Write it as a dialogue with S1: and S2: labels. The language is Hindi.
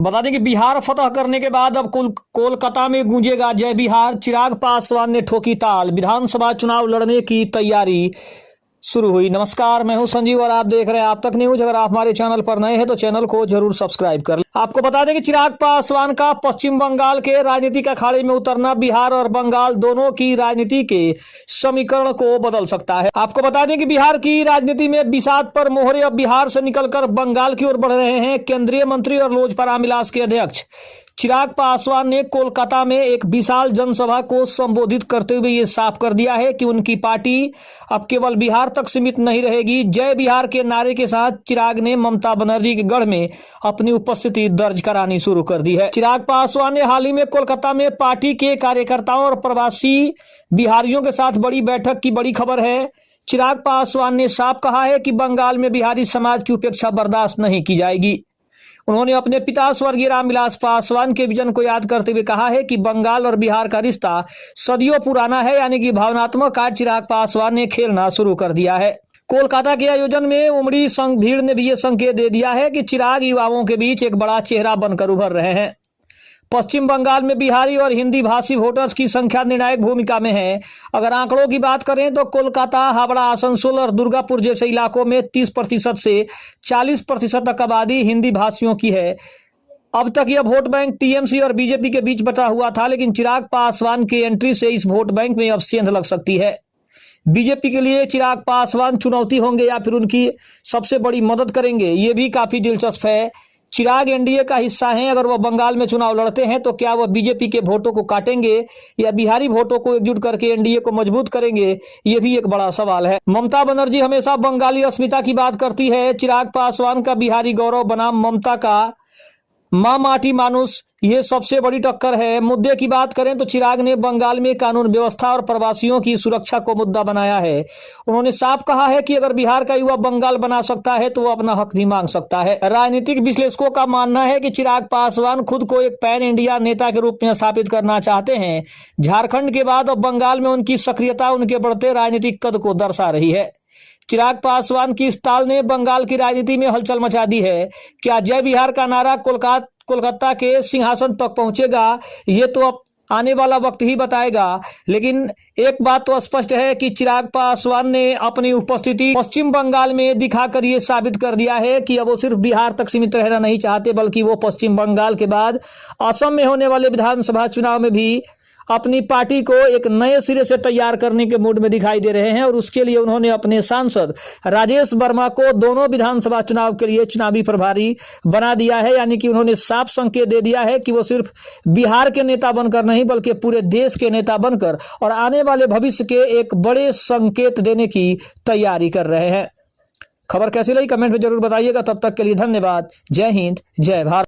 S1: बता दें कि बिहार फतह करने के बाद अब कोलकाता में गूंजेगा जय बिहार। चिराग पासवान ने ठोकी ताल, विधानसभा चुनाव लड़ने की तैयारी शुरू हुई। नमस्कार, मैं हूं संजीव और आप देख रहे हैं आप तक न्यूज। अगर आप हमारे चैनल पर नए हैं तो चैनल को जरूर सब्सक्राइब कर लें। आपको बता दें कि चिराग पासवान का पश्चिम बंगाल के राजनीतिक अखाड़े में उतरना बिहार और बंगाल दोनों की राजनीति के समीकरण को बदल सकता है। आपको बता दें कि बिहार की राजनीति में बिसात पर मोहरे अब बिहार से निकलकर बंगाल की ओर बढ़ रहे हैं। केंद्रीय मंत्री और लोजपा रामविलास के अध्यक्ष चिराग पासवान ने कोलकाता में एक विशाल जनसभा को संबोधित करते हुए ये साफ कर दिया है कि उनकी पार्टी अब केवल बिहार तक सीमित नहीं रहेगी। जय बिहार के नारे के साथ चिराग ने ममता बनर्जी के गढ़ में अपनी उपस्थिति दर्ज करानी शुरू कर दी है। चिराग पासवान ने हाल ही में कोलकाता में पार्टी के कार्यकर्ताओं और प्रवासी बिहारियों के साथ बड़ी बैठक की बड़ी खबर है। चिराग पासवान ने साफ कहा है कि बंगाल में बिहारी समाज की उपेक्षा बर्दाश्त नहीं की जाएगी। उन्होंने अपने पिता स्वर्गीय रामविलास पासवान के विजन को याद करते हुए कहा है कि बंगाल और बिहार का रिश्ता सदियों पुराना है, यानी कि भावनात्मक कार्ड चिराग पासवान ने खेलना शुरू कर दिया है। कोलकाता के आयोजन में उमड़ी भीड़ ने भी ये संकेत दे दिया है कि चिराग युवाओं के बीच एक बड़ा चेहरा बनकर उभर रहे हैं। पश्चिम बंगाल में बिहारी और हिंदी भाषी वोटर्स की संख्या निर्णायक भूमिका में है। अगर आंकड़ों की बात करें तो कोलकाता, हावड़ा, आसनसोल और दुर्गापुर जैसे इलाकों में 30% से 40% तक आबादी हिंदी भाषियों की है। अब तक यह वोट बैंक टीएमसी और बीजेपी के बीच बटा हुआ था, लेकिन चिराग पासवान की एंट्री से इस वोट बैंक में अब सेंध लग सकती है। बीजेपी के लिए चिराग पासवान चुनौती होंगे या फिर उनकी सबसे बड़ी मदद करेंगे, ये भी काफी दिलचस्प है। चिराग एनडीए का हिस्सा हैं। अगर वह बंगाल में चुनाव लड़ते हैं तो क्या वह बीजेपी के वोटों को काटेंगे या बिहारी वोटों को एकजुट करके एनडीए को मजबूत करेंगे, ये भी एक बड़ा सवाल है। ममता बनर्जी हमेशा बंगाली अस्मिता की बात करती है। चिराग पासवान का बिहारी गौरव बनाम ममता का माँ माटी मानुस, ये सबसे बड़ी टक्कर है। मुद्दे की बात करें तो चिराग ने बंगाल में कानून व्यवस्था और प्रवासियों की सुरक्षा को मुद्दा बनाया है। उन्होंने साफ कहा है कि अगर बिहार का युवा बंगाल बना सकता है तो वो अपना हक भी मांग सकता है। राजनीतिक विश्लेषकों का मानना है कि चिराग पासवान खुद को एक पैन इंडिया नेता के रूप में स्थापित करना चाहते हैं। झारखंड के बाद अब बंगाल में उनकी सक्रियता उनके बढ़ते राजनीतिक कद को दर्शा रही है। चिराग पासवान की इस ताल ने बंगाल की राजनीति में हलचल मचा दी है। क्या जय बिहार का नारा कोलकाता के सिंहासन तक पहुंचेगा, ये तो अब आने वाला वक्त ही बताएगा। लेकिन एक बात तो स्पष्ट है कि चिराग पासवान ने अपनी उपस्थिति पश्चिम बंगाल में दिखाकर ये साबित कर दिया है कि अब वो सिर्फ बिहार तक सीमित रहना नहीं चाहते, बल्कि वो पश्चिम बंगाल के बाद असम में होने वाले विधानसभा चुनाव में भी अपनी पार्टी को एक नए सिरे से तैयार करने के मूड में दिखाई दे रहे हैं। और उसके लिए उन्होंने अपने सांसद राजेश वर्मा को दोनों विधानसभा चुनाव के लिए चुनावी प्रभारी बना दिया है। यानी कि उन्होंने साफ संकेत दे दिया है कि वो सिर्फ बिहार के नेता बनकर नहीं बल्कि पूरे देश के नेता बनकर और आने वाले भविष्य के एक बड़े संकेत देने की तैयारी कर रहे हैं। खबर कैसी लगी कमेंट में जरूर बताइएगा। तब तक के लिए धन्यवाद। जय हिंद, जय भारत।